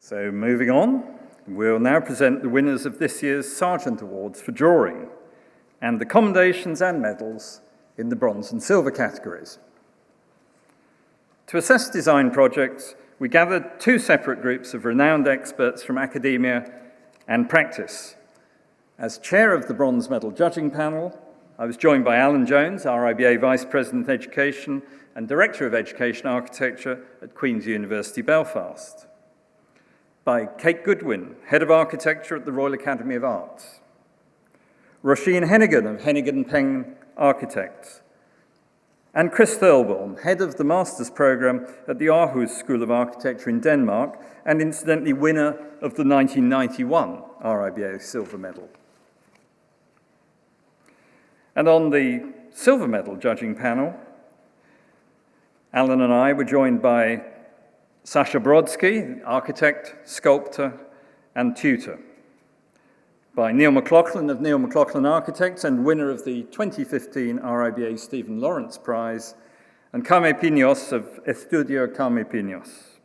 So moving on, we'll now present the winners of this year's Sargent Awards for drawing and the commendations and medals in the bronze and silver categories. To assess design projects, we gathered two separate groups of renowned experts from academia and practice. As chair of the bronze medal judging panel, I was joined by Alan Jones, RIBA Vice President Education and Director of Education Architecture at Queen's University Belfast, by Kate Goodwin, Head of Architecture at the Royal Academy of Arts, Roisin Hennigan of Hennigan Peng Architects, and Chris Thirlborn, Head of the Master's Programme at the Aarhus School of Architecture in Denmark, and incidentally winner of the 1991 RIBA Silver Medal. And on the silver medal judging panel, Alan and I were joined by Sasha Brodsky, architect, sculptor, and tutor, by Neil McLaughlin of Neil McLaughlin Architects and winner of the 2015 RIBA Stephen Lawrence Prize, and Carme Pinos of Estudio Carme Pinos.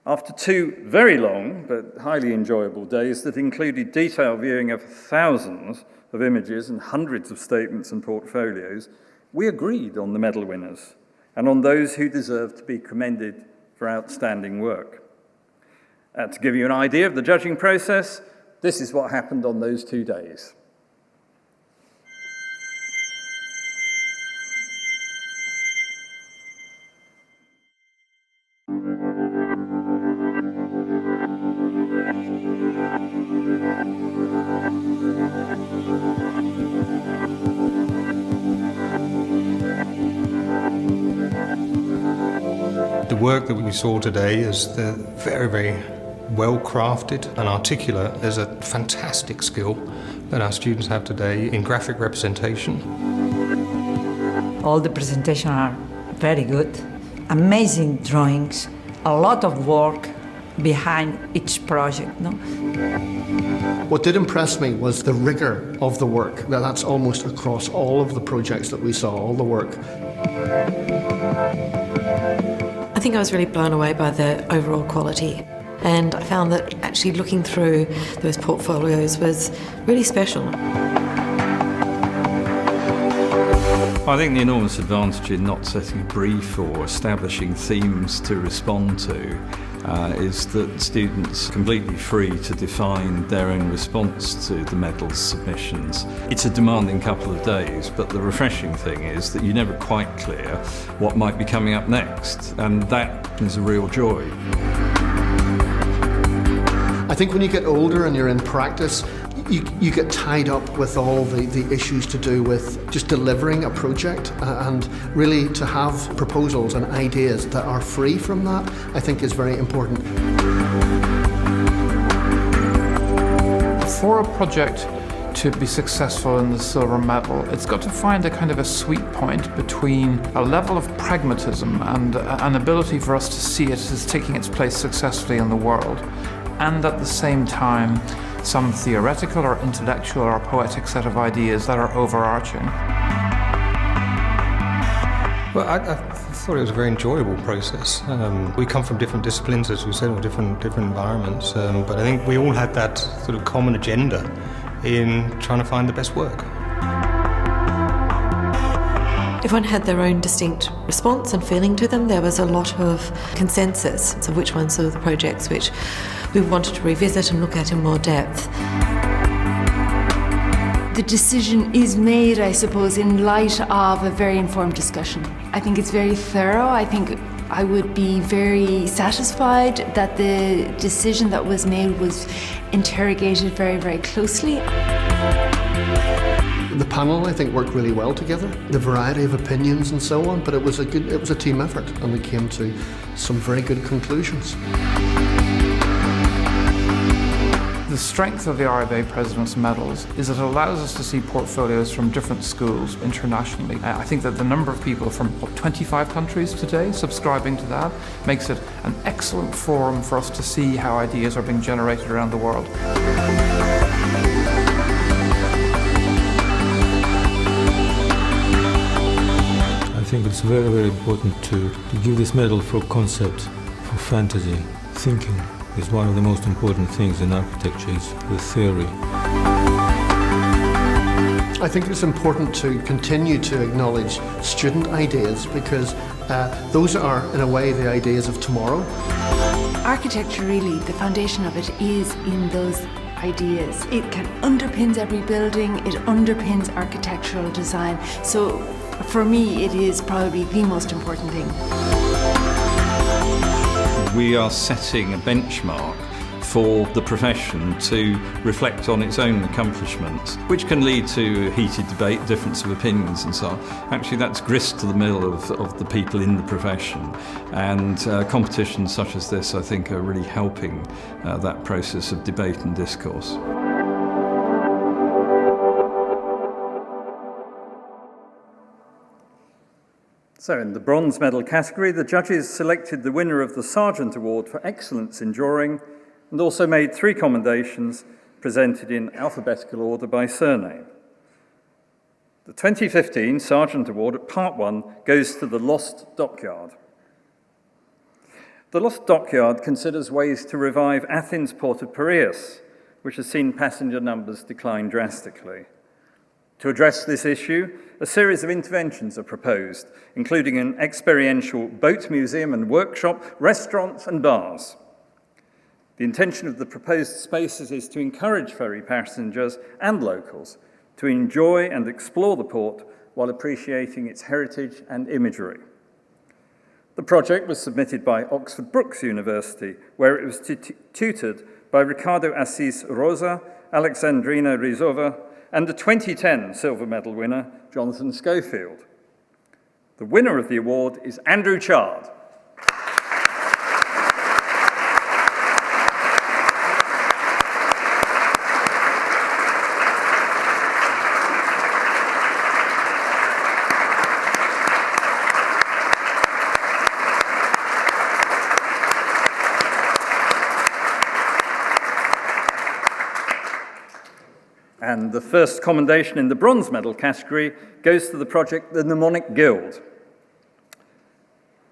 After two very long but highly enjoyable days that included detailed viewing of thousands of images and hundreds of statements and portfolios, we agreed on the medal winners and on those who deserve to be commended for outstanding work. To give you an idea of the judging process, this is what happened on those 2 days. The work that we saw today is very, very well crafted and articulate. There's a fantastic skill that our students have today in graphic representation. All the presentations are very good, amazing drawings, a lot of work behind each project. No? What did impress me was the rigor of the work. That's almost across all of the projects that we saw, all the work. I think I was really blown away by the overall quality, and I found that actually looking through those portfolios was really special. I think the enormous advantage in not setting a brief or establishing themes to respond to is that students are completely free to define their own response to the medals submissions. It's a demanding couple of days, but the refreshing thing is that you're never quite clear what might be coming up next, and that is a real joy. I think when you get older and you're in practice, you get tied up with all the issues to do with just delivering a project, and really to have proposals and ideas that are free from that, I think is very important. For a project to be successful in the silver medal, it's got to find a kind of a sweet point between a level of pragmatism and an ability for us to see it as taking its place successfully in the world, and at the same time some theoretical or intellectual or poetic set of ideas that are overarching. Well, I thought it was a very enjoyable process. We come from different disciplines, as we said, or different environments, but I think we all had that sort of common agenda in trying to find the best work. Everyone had their own distinct response and feeling to them. There was a lot of consensus of which ones are the projects which we wanted to revisit and look at in more depth. The decision is made, I suppose, in light of a very informed discussion. I think it's very thorough. I think I would be very satisfied that the decision that was made was interrogated very, very closely. The panel, I think, worked really well together. The variety of opinions and so on, but it was a team effort, and we came to some very good conclusions. The strength of the RIBA President's Medals is that it allows us to see portfolios from different schools internationally. I think that the number of people from 25 countries today subscribing to that makes it an excellent forum for us to see how ideas are being generated around the world. I think it's very, very important to give this medal for concept, for fantasy. thinking is one of the most important things in architecture, is the theory. I think it's important to continue to acknowledge student ideas because those are, in a way, the ideas of tomorrow. Architecture, really, the foundation of it is in those ideas. It underpins every building, it underpins architectural design. So for me, it is probably the most important thing. We are setting a benchmark for the profession to reflect on its own accomplishments, which can lead to heated debate, difference of opinions and so on. Actually, that's grist to the mill of the people in the profession, and competitions such as this, I think, are really helping that process of debate and discourse. So in the bronze medal category, the judges selected the winner of the Sargent Award for Excellence in Drawing and also made 3 commendations presented in alphabetical order by surname. The 2015 Sargent Award at Part 1 goes to the Lost Dockyard. The Lost Dockyard considers ways to revive Athens' port of Piraeus, which has seen passenger numbers decline drastically. To address this issue, a series of interventions are proposed, including an experiential boat museum and workshop, restaurants and bars. The intention of the proposed spaces is to encourage ferry passengers and locals to enjoy and explore the port while appreciating its heritage and imagery. The project was submitted by Oxford Brookes University, where it was tutored by Ricardo Assis Rosa, Alexandrina Rizova, and the 2010 silver medal winner, Jonathan Schofield. The winner of the award is Andrew Chard. And the first commendation in the bronze medal category goes to the project The Mnemonic Guild.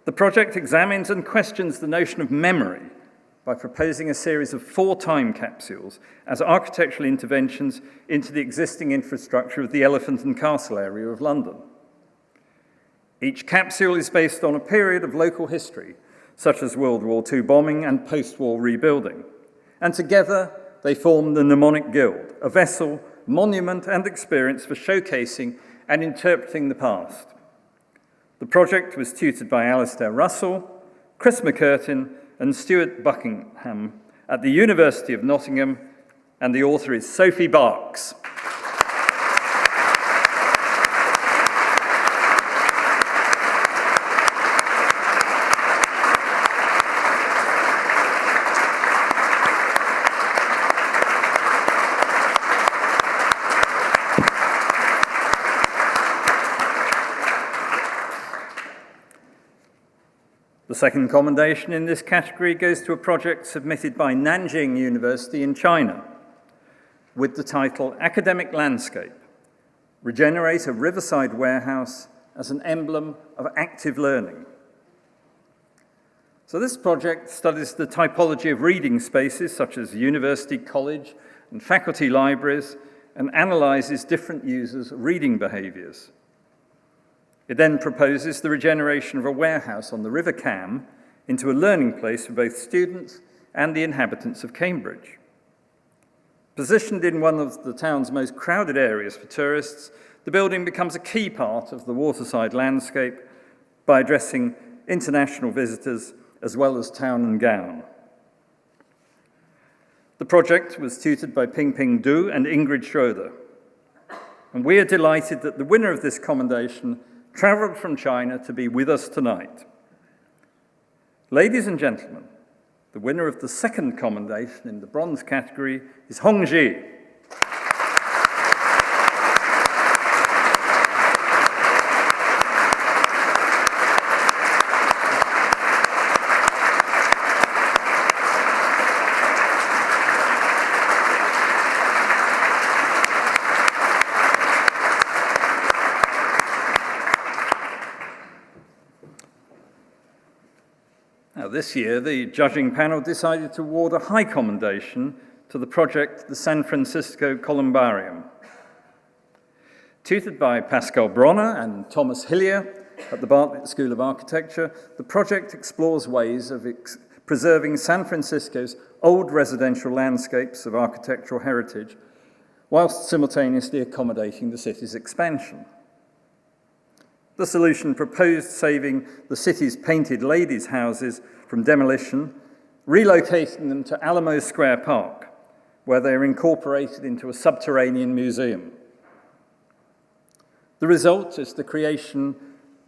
The project examines and questions the notion of memory by proposing a series of 4 time capsules as architectural interventions into the existing infrastructure of the Elephant and Castle area of London. Each capsule is based on a period of local history, such as World War II bombing and post-war rebuilding. And together, they form the Mnemonic Guild, a vessel, monument and experience for showcasing and interpreting the past. The project was tutored by Alistair Russell, Chris McCurtin and Stuart Buckingham at the University of Nottingham, and the author is Sophie Barks. The second commendation in this category goes to a project submitted by Nanjing University in China with the title Academic Landscape: Regenerate a Riverside Warehouse as an Emblem of Active Learning. So this project studies the typology of reading spaces such as university, college and faculty libraries and analyses different users' reading behaviours. It then proposes the regeneration of a warehouse on the River Cam into a learning place for both students and the inhabitants of Cambridge. Positioned in one of the town's most crowded areas for tourists, the building becomes a key part of the waterside landscape by addressing international visitors as well as town and gown. The project was tutored by Pingping Du and Ingrid Schroeder, and we are delighted that the winner of this commendation travelled from China to be with us tonight. Ladies and gentlemen, the winner of the second commendation in the bronze category is Hong Ji. Now, this year, the judging panel decided to award a high commendation to the project, the San Francisco Columbarium. Tutored by Pascal Bronner and Thomas Hillier at the Bartlett School of Architecture, the project explores ways of preserving San Francisco's old residential landscapes of architectural heritage, whilst simultaneously accommodating the city's expansion. The solution proposed saving the city's painted ladies' houses from demolition, relocating them to Alamo Square Park, where they are incorporated into a subterranean museum. The result is the creation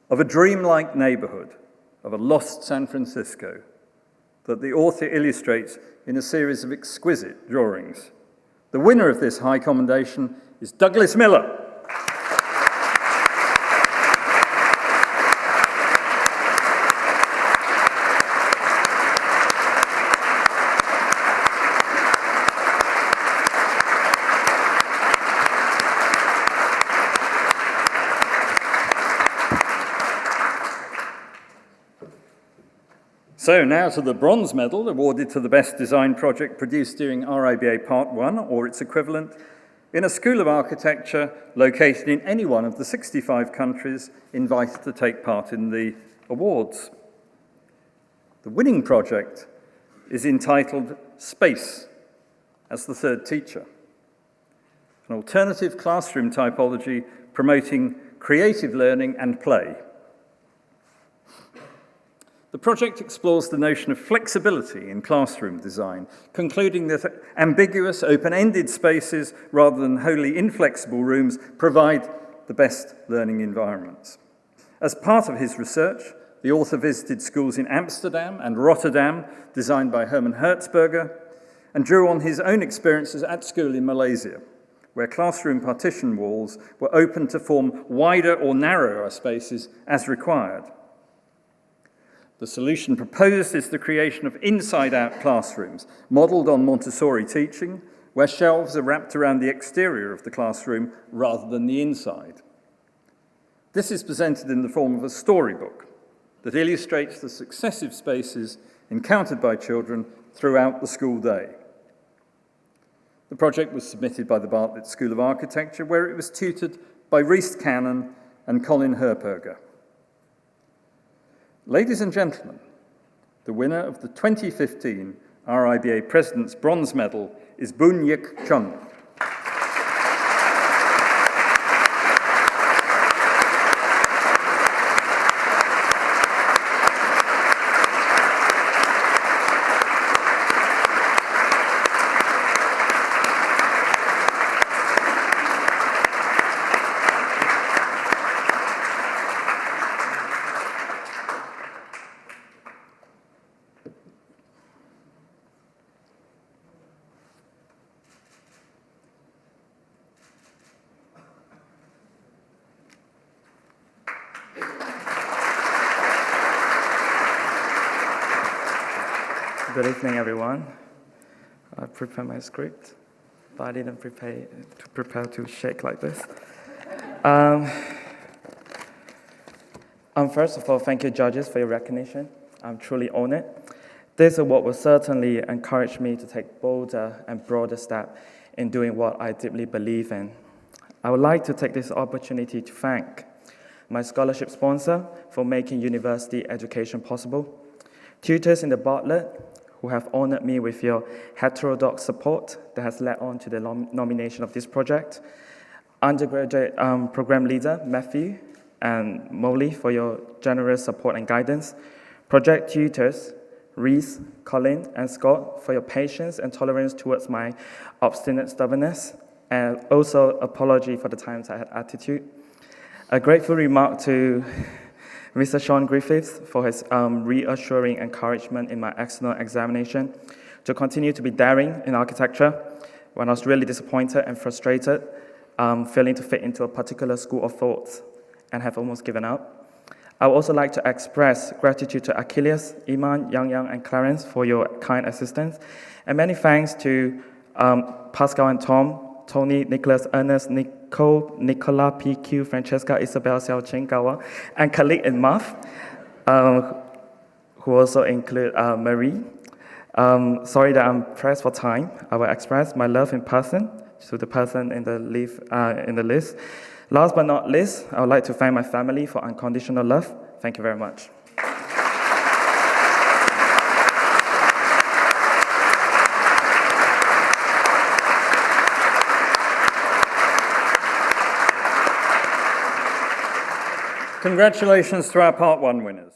of a dreamlike neighborhood of a lost San Francisco that the author illustrates in a series of exquisite drawings. The winner of this high commendation is Douglas Miller. So now to the bronze medal awarded to the best design project produced during RIBA Part 1 or its equivalent in a school of architecture located in any one of the 65 countries invited to take part in the awards. The winning project is entitled Space as the Third Teacher, an alternative classroom typology promoting creative learning and play. The project explores the notion of flexibility in classroom design, concluding that ambiguous, open-ended spaces, rather than wholly inflexible rooms, provide the best learning environments. As part of his research, the author visited schools in Amsterdam and Rotterdam, designed by Herman Hertzberger, and drew on his own experiences at school in Malaysia, where classroom partition walls were open to form wider or narrower spaces as required. The solution proposed is the creation of inside-out classrooms, modelled on Montessori teaching, where shelves are wrapped around the exterior of the classroom rather than the inside. This is presented in the form of a storybook that illustrates the successive spaces encountered by children throughout the school day. The project was submitted by the Bartlett School of Architecture, where it was tutored by Rhys Cannon and Colin Herperger. Ladies and gentlemen, the winner of the 2015 RIBA President's Bronze Medal is Boon Yik Chung. Good evening, everyone. I prepared my script, but I didn't prepare to shake like this. First of all, thank you, judges, for your recognition. I'm truly honored. This award will certainly encourage me to take bolder and broader steps in doing what I deeply believe in. I would like to take this opportunity to thank my scholarship sponsor for making university education possible, tutors in the Bartlett, who have honored me with your heterodox support that has led on to the nomination of this project, undergraduate program leader Matthew and Molly for your generous support and guidance, project tutors Rhys, Colin, and Scott for your patience and tolerance towards my obstinate stubbornness, and also apology for the times I had attitude. A grateful remark to Mr. Sean Griffiths for his reassuring encouragement in my external examination to continue to be daring in architecture when I was really disappointed and frustrated, failing to fit into a particular school of thought and have almost given up. I would also like to express gratitude to Achilles, Iman, Yang Yang, and Clarence for your kind assistance, and many thanks to Pascal and Tom, Tony, Nicholas, Ernest, Nicole, Nicola, PQ, Francesca, Isabel, Xiao Ching, Gawa, and Khalid and Muff, who also include Marie. Sorry that I'm pressed for time. I will express my love in person to the person in the list. Last but not least, I would like to thank my family for unconditional love. Thank you very much. Congratulations to our Part 1 winners.